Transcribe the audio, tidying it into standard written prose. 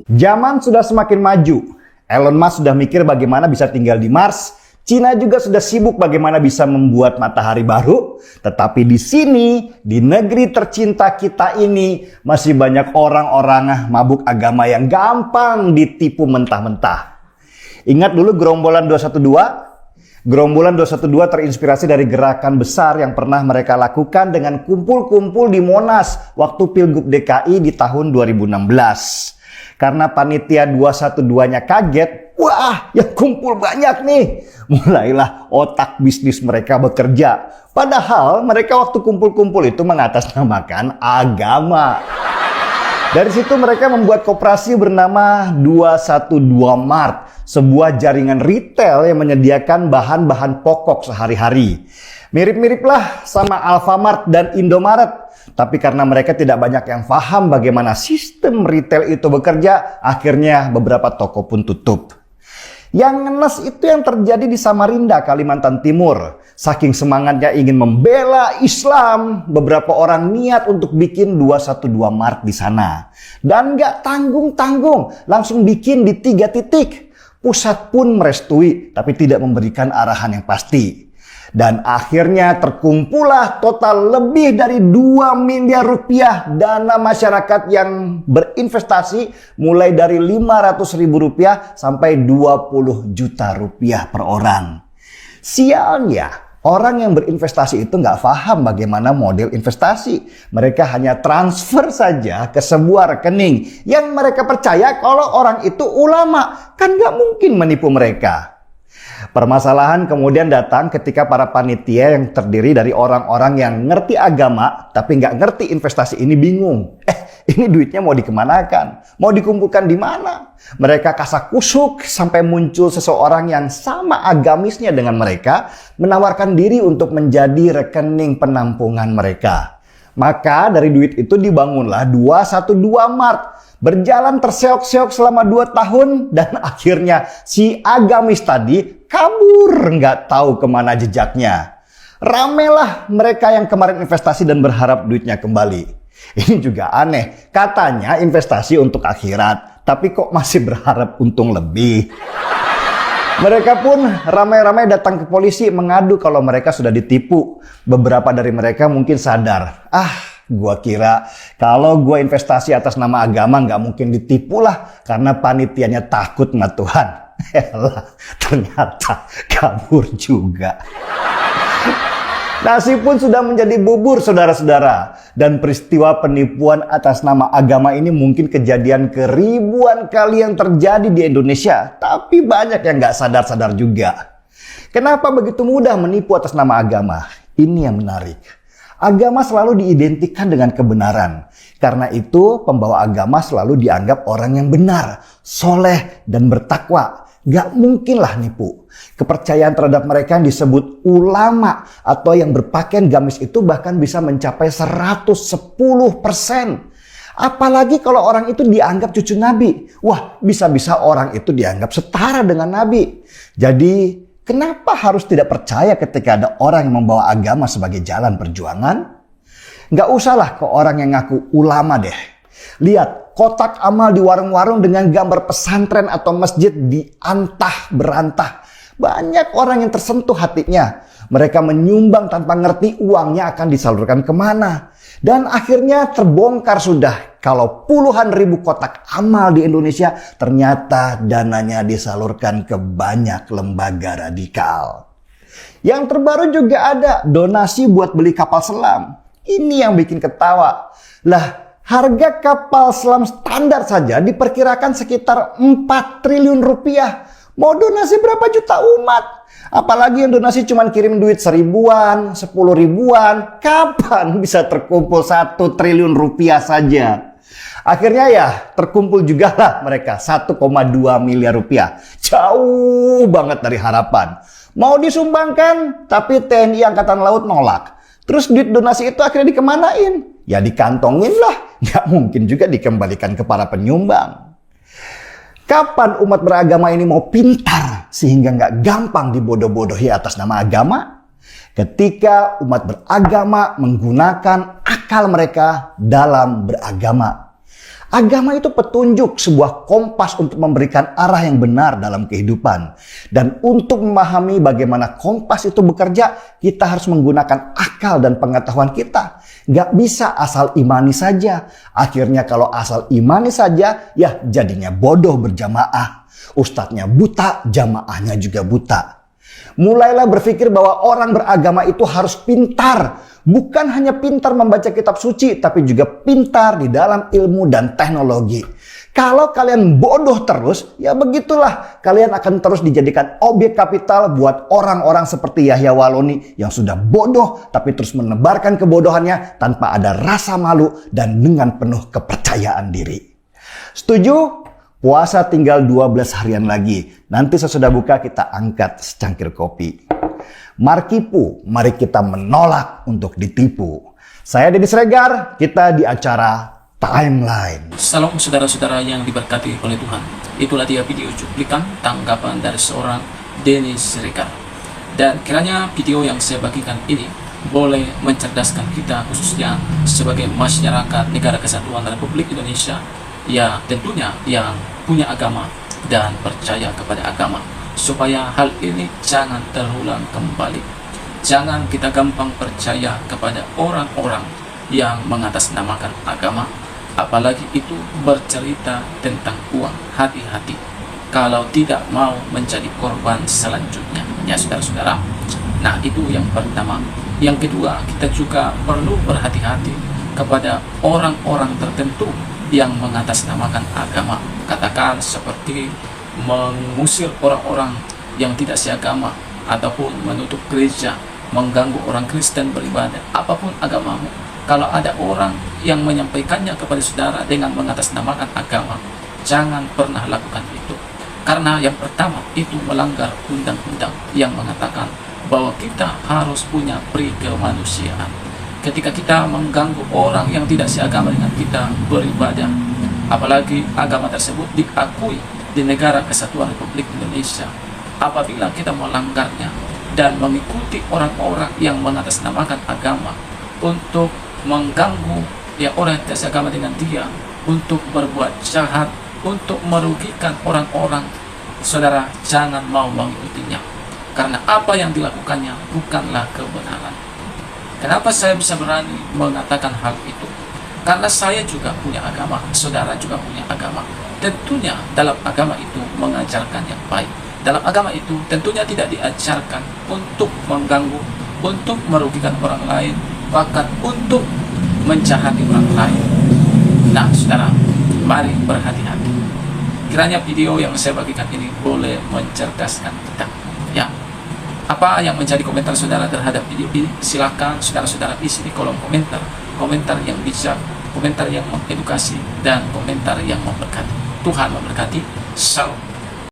Zaman sudah semakin maju. Elon Musk sudah mikir bagaimana bisa tinggal di Mars. Cina juga sudah sibuk bagaimana bisa membuat matahari baru. Tetapi di sini, di negeri tercinta kita ini, masih banyak orang-orang mabuk agama yang gampang ditipu mentah-mentah. Ingat dulu gerombolan 212? Gerombolan 212 terinspirasi dari gerakan besar yang pernah mereka lakukan dengan kumpul-kumpul di Monas waktu Pilgub DKI di tahun 2016. Karena panitia 212-nya kaget, wah yang kumpul banyak nih. Mulailah otak bisnis mereka bekerja. Padahal mereka waktu kumpul-kumpul itu mengatasnamakan agama. Dari situ mereka membuat koperasi bernama 212 Mart, sebuah jaringan retail yang menyediakan bahan-bahan pokok sehari-hari. Mirip-miriplah sama Alfamart dan Indomaret. Tapi karena mereka tidak banyak yang paham bagaimana sistem retail itu bekerja, akhirnya beberapa toko pun tutup. Yang ngenes itu yang terjadi di Samarinda, Kalimantan Timur. Saking semangatnya ingin membela Islam, beberapa orang niat untuk bikin 212 Mart di sana. Dan gak tanggung-tanggung, langsung bikin di 3 titik. Pusat pun merestui, tapi tidak memberikan arahan yang pasti. Dan akhirnya terkumpullah total lebih dari 2 miliar rupiah dana masyarakat yang berinvestasi mulai dari 500 ribu rupiah sampai 20 juta rupiah per orang. Sialnya, orang yang berinvestasi itu nggak paham bagaimana model investasi. Mereka hanya transfer saja ke sebuah rekening yang mereka percaya kalau orang itu ulama. Kan nggak mungkin menipu mereka. Permasalahan kemudian datang ketika para panitia yang terdiri dari orang-orang yang ngerti agama tapi nggak ngerti investasi ini bingung. Ini duitnya mau dikemanakan? Mau dikumpulkan di mana? Mereka kasakusuk sampai muncul seseorang yang sama agamisnya dengan mereka menawarkan diri untuk menjadi rekening penampungan mereka. Maka dari duit itu dibangunlah 212 Mart. Berjalan terseok-seok selama 2 tahun dan akhirnya si agamis tadi kabur nggak tahu kemana jejaknya. Ramelah mereka yang kemarin investasi dan berharap duitnya kembali. Ini juga aneh, katanya investasi untuk akhirat, tapi kok masih berharap untung lebih. Mereka pun ramai-ramai datang ke polisi mengadu kalau mereka sudah ditipu. Beberapa dari mereka mungkin sadar, gua kira kalau gua investasi atas nama agama nggak mungkin ditipu lah karena panitianya takut sama Tuhan. Ternyata kabur juga. Nasi pun sudah menjadi bubur saudara-saudara. Dan peristiwa penipuan atas nama agama ini mungkin kejadian keribuan kali yang terjadi di Indonesia. Tapi banyak yang nggak sadar-sadar juga. Kenapa begitu mudah menipu atas nama agama? Ini yang menarik. Agama selalu diidentikan dengan kebenaran. Karena itu pembawa agama selalu dianggap orang yang benar, soleh, dan bertakwa. Gak mungkinlah nipu. Kepercayaan terhadap mereka yang disebut ulama atau yang berpakaian gamis itu bahkan bisa mencapai 110%. Apalagi kalau orang itu dianggap cucu Nabi. Wah, bisa-bisa orang itu dianggap setara dengan Nabi. Jadi, kenapa harus tidak percaya ketika ada orang yang membawa agama sebagai jalan perjuangan? Nggak usahlah ke orang yang ngaku ulama deh. Lihat kotak amal di warung-warung dengan gambar pesantren atau masjid diantah berantah. Banyak orang yang tersentuh hatinya. Mereka menyumbang tanpa ngerti uangnya akan disalurkan kemana. Dan akhirnya terbongkar sudah kalau puluhan ribu kotak amal di Indonesia ternyata dananya disalurkan ke banyak lembaga radikal. Yang terbaru juga ada donasi buat beli kapal selam. Ini yang bikin ketawa. Lah, harga kapal selam standar saja diperkirakan sekitar 4 triliun rupiah. Mau donasi berapa juta umat? Apalagi yang donasi cuma kirim duit 1.000-an, 10.000-an. Kapan bisa terkumpul 1 triliun rupiah saja? Akhirnya ya terkumpul juga lah mereka 1,2 miliar rupiah. Jauh banget dari harapan. Mau disumbangkan, tapi TNI Angkatan Laut nolak. Terus duit donasi itu akhirnya dikemanain? Ya dikantongin lah. Nggak mungkin juga dikembalikan ke para penyumbang. Kapan umat beragama ini mau pintar sehingga nggak gampang dibodoh-bodohi atas nama agama? Ketika umat beragama menggunakan akal mereka dalam beragama. Agama itu petunjuk, sebuah kompas untuk memberikan arah yang benar dalam kehidupan. Dan untuk memahami bagaimana kompas itu bekerja, kita harus menggunakan akal dan pengetahuan kita. Gak bisa asal imani saja. Akhirnya kalau asal imani saja, ya jadinya bodoh berjamaah. Ustadznya buta, jamaahnya juga buta. Mulailah berpikir bahwa orang beragama itu harus pintar. Bukan hanya pintar membaca kitab suci, tapi juga pintar di dalam ilmu dan teknologi. Kalau kalian bodoh terus, ya begitulah. Kalian akan terus dijadikan objek kapital buat orang-orang seperti Yahya Waloni yang sudah bodoh, tapi terus menebarkan kebodohannya tanpa ada rasa malu dan dengan penuh kepercayaan diri. Setuju? Puasa tinggal 12 harian lagi. Nanti sesudah buka kita angkat secangkir kopi. Markipu, mari kita menolak untuk ditipu. Saya Denny Sregar, kita di acara Timeline. Salam saudara-saudara yang diberkati oleh Tuhan. Itulah dia video cuplikan tanggapan dari seorang Denny Sregar. Dan kiranya video yang saya bagikan ini boleh mencerdaskan kita, khususnya sebagai masyarakat Negara Kesatuan Republik Indonesia, ya tentunya yang punya agama dan percaya kepada agama, supaya hal ini jangan terulang kembali. Jangan kita gampang percaya kepada orang-orang yang mengatasnamakan agama, apalagi itu bercerita tentang uang. Hati-hati kalau tidak mau menjadi korban selanjutnya, ya saudara-saudara. Nah, itu yang pertama. Yang kedua, kita juga perlu berhati-hati kepada orang-orang tertentu yang mengatasnamakan agama. Katakan seperti mengusir orang-orang yang tidak seagama, ataupun menutup gereja, mengganggu orang Kristen beribadah. Apapun agamamu, kalau ada orang yang menyampaikannya kepada saudara dengan mengatasnamakan agama, jangan pernah lakukan itu. Karena yang pertama, itu melanggar undang-undang yang mengatakan bahwa kita harus punya peri kemanusiaan. Ketika kita mengganggu orang yang tidak seagama dengan kita beribadah, apalagi agama tersebut diakui di Negara Kesatuan Republik Indonesia, apabila kita melanggarnya dan mengikuti orang-orang yang mengatasnamakan agama untuk mengganggu ya orang yang tidak seagama dengan dia, untuk berbuat jahat, untuk merugikan orang-orang, saudara jangan mau mengikutinya. Karena apa yang dilakukannya bukanlah kebenaran. Kenapa saya bisa berani mengatakan hal itu? Karena saya juga punya agama, saudara juga punya agama. Tentunya dalam agama itu mengajarkan yang baik. Dalam agama itu tentunya tidak diajarkan untuk mengganggu, untuk merugikan orang lain, bahkan untuk menjahati orang lain. Nah, saudara, mari berhati-hati. Kiranya video yang saya bagikan ini boleh mencerdaskan kita. Ya, apa yang menjadi komentar saudara terhadap video ini? Silakan saudara-saudara isi di kolom komentar. Komentar yang bijak, komentar yang mengedukasi, dan komentar yang memberkati. Tuhan memberkati. Shalom.